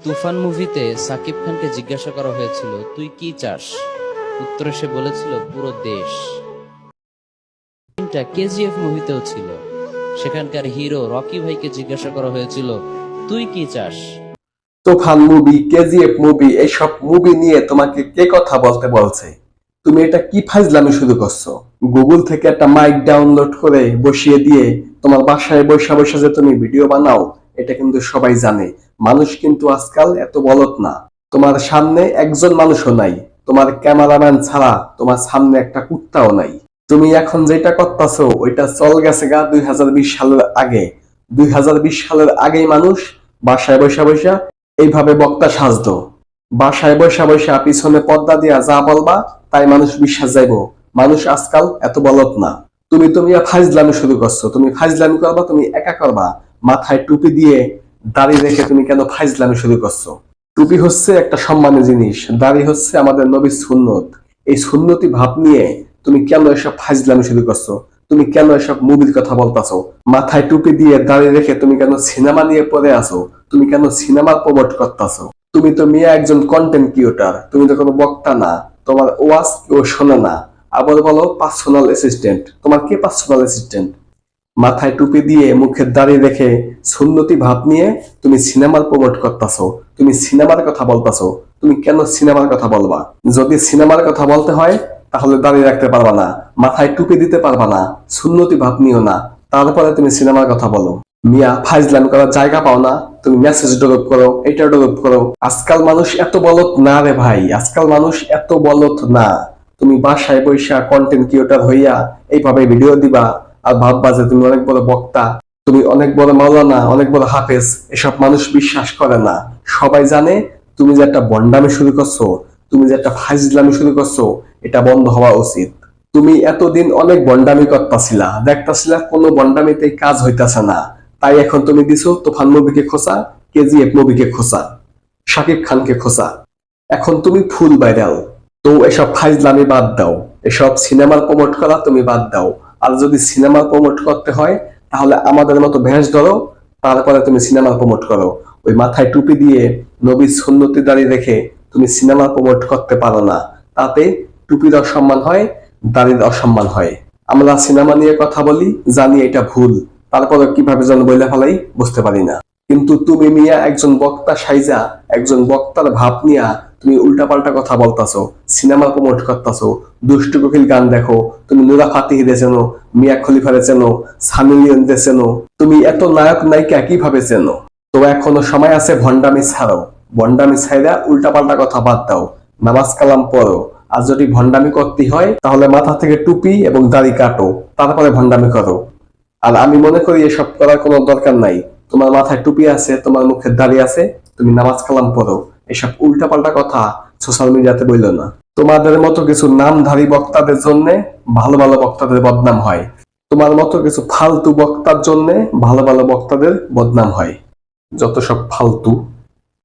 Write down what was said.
তুফান মুভিতে সাকিব খানকে জিজ্ঞাসা করা হয়েছিল, তুই কি চাস? উত্তরে সে বলেছিল, পুরো দেশ। কেজিএফ মুভিতেও ছিল, সেখানকার হিরো রকি ভাইকে জিজ্ঞাসা করা হয়েছিল, তুই কি চাস? তুফান মুভি, কেজিএফ মুভি, এইসব মুভি নিয়ে তোমাকে কে কথা বলতে বলছে? তুমি এটা কি ফাইজলামি শুরু করছো? গুগল থেকে একটা মাইক ডাউনলোড করে বসিয়ে দিয়ে তোমার বাসায় বসে বসে যে তুমি ভিডিও বানাও, এটা কিন্তু সবাই জানে। মানুষ কিন্তু আজকাল এত বলদ না। তোমার সামনে একজন মানুষও নাই, তোমার ক্যামেরাম্যান ছাড়া তোমার সামনে একটা কুত্তাও নাই। তুমি এখন যেটা করতেছো ওইটা চল গেছে গা 2020 সালের আগে। 2020 সালের আগেই মানুষ বাসায় বসে বসে এইভাবে বক্তা সাজতো। বাসায় বসে বসে পিছনে পর্দা দিয়া যা বলবা তাই মানুষ বিশ্বাস যাইবো। মানুষ আজকাল এত বলদ না। তুমি ফাইজলামি শুরু করছো। তুমি ফাইজলামি করবা, তুমি একা করবা। মাথায় টুপি দিয়ে দাড়ি রেখে তুমি কেন ফাইজলামি শুরু করছো? টুপি হচ্ছে একটা সম্মানের জিনিস, দাড়ি হচ্ছে আমাদের নবীর সুন্নত। এই সুন্নতি ভাব নিয়ে তুমি কেন এসব ফাইজলামি শুরু করছো? তুমি কেন এসব মুভির কথা বলতাছো? মাথায় টুপি দিয়ে দাঁড়িয়ে রেখে তুমি কেন সিনেমা নিয়ে পড়ে আছো? তুমি কেন সিনেমা প্রমোট করতেছো? তুমি তো মিয়া একজন কন্টেন্ট ক্রিয়েটর, তুমি তো কোনো বক্তা না। তোমার ওয়াজ কেউ শোনে না। আবার বলো পার্সোনাল অ্যাসিস্ট্যান্ট। তোমার কে পার্সোনাল অ্যাসিস্ট্যান্ট? মাথায় টুপি দিয়ে মুখের দাড়ি রেখে সুন্নতি ভাব নিয়ে তুমি সিনেমার প্রমোট করতেছো, তুমি সিনেমার কথা বলতেছো। তুমি কেন সিনেমার কথা বলবা? যদি সিনেমার কথা বলতে হয় তাহলে দাঁড়িয়ে রাখতে পারবা না, মাথায় টুপি দিতে পারবা না, সুন্নতি ভাব নিও না, তারপরে তুমি সিনেমার কথা বলো। মিয়া ফাইজলামি করার জায়গা পাও না, তুমি মেসেজ ডেভেলপ করো, এটা ডেভেলপ করো। আজকাল মানুষ এত বলদ না রে ভাই, আজকাল মানুষ এত বলদ না। তুমি বাসায় বৈশা কন্টেন্ট ক্রিয়েটর হইয়া এইভাবে ভিডিও দিবা আর ভাববা যে তুমি অনেক বড় বক্তা, তুমি অনেক বড় মাওলানা, অনেক বড় হাফেজ। এসব মানুষ বিশ্বাস করে না। সবাই জানে তুমি যে একটা বন্ডামি শুরু করছো, তুমি যে একটা ফাইজলামি শুরু করছো, এটা বন্ধ হওয়া উচিত। তুমি এতদিন অনেক বন্ডামি করতেছিলা, দেখতাছিলা কোনো বন্ডামিতে কাজ হইতাছে না, তাই এখন তুমি দিছো তুফান মুভিকে খোঁচা, কেজিএফ মুভিকে খোঁচা, শাকিব খানকে খোঁচা। এখন তুমি ফুল ভাইরাল। তো এসব ফাইজলামি বাদ দাও, এসব সিনেমার প্রমোট করা তুমি বাদ দাও। আর যদি সিনেমার প্রমোট করতে হয় তাহলে আমাদের মতো ভেঁস ধরো, তারপরে তুমি সিনেমার প্রমোট করো। ওই মাথায় টুপি দিয়ে নবীর সুন্নতি দাঁড়িয়ে রেখে তুমি সিনেমা প্রমোট করতে পারো না। তাতে টুপির অসম্মান হয়, দাড়ির অসম্মান হয়। আমরা সিনেমা নিয়ে কথা বলি, জানি এটা ভুল, তারপরে কিভাবে যেন বইলে ফেলাই বুঝতে পারি না। কিন্তু তুমি মিয়া একজন বক্তা সাইজা, একজন বক্তার ভাব নিয়া তুমি উল্টাপাল্টা কথা বলতাছো, সিনেমা প্রমোট করতাছো, দুষ্টু কোকিল গান দেখো, তুমি নুরা ফাতিহিরে চেনো, মিয়া খলিফারে চেনো, সানি লিওনকে চেনো। তুমি এত নায়ক নায়িকা কিভাবে চেনো? তো এখনো সময় আছে, ভন্ডামি ছাড়ো। ভন্ডামি ছাইরা উল্টাপাল্টা কথা বাদ দাও, নামাজ কালাম পড়ো। আর যদি ভন্ডামি করতে হয় তাহলে মাথা থেকে টুপি এবং দাড়ি কাটো, তারপরে ভন্ডামি করো। আর আমি মনে করি এসব করার কোনো দরকার নাই। তোমার মাথায় টুপি আছে, তোমার মুখে দাড়ি আছে, তুমি নামাজ কালাম পড়ো। এসব উল্টাপাল্টা কথা সোশ্যাল মিডিয়াতে বইলো না। তোমাদের মতো কিছু নামধারী বক্তাদের জন্য ভালো ভালো বক্তাদের বদনাম হয়। তোমার মতো কিছু ফালতু বক্তার জন্য ভালো ভালো বক্তাদের বদনাম হয়। যত সব ফালতু।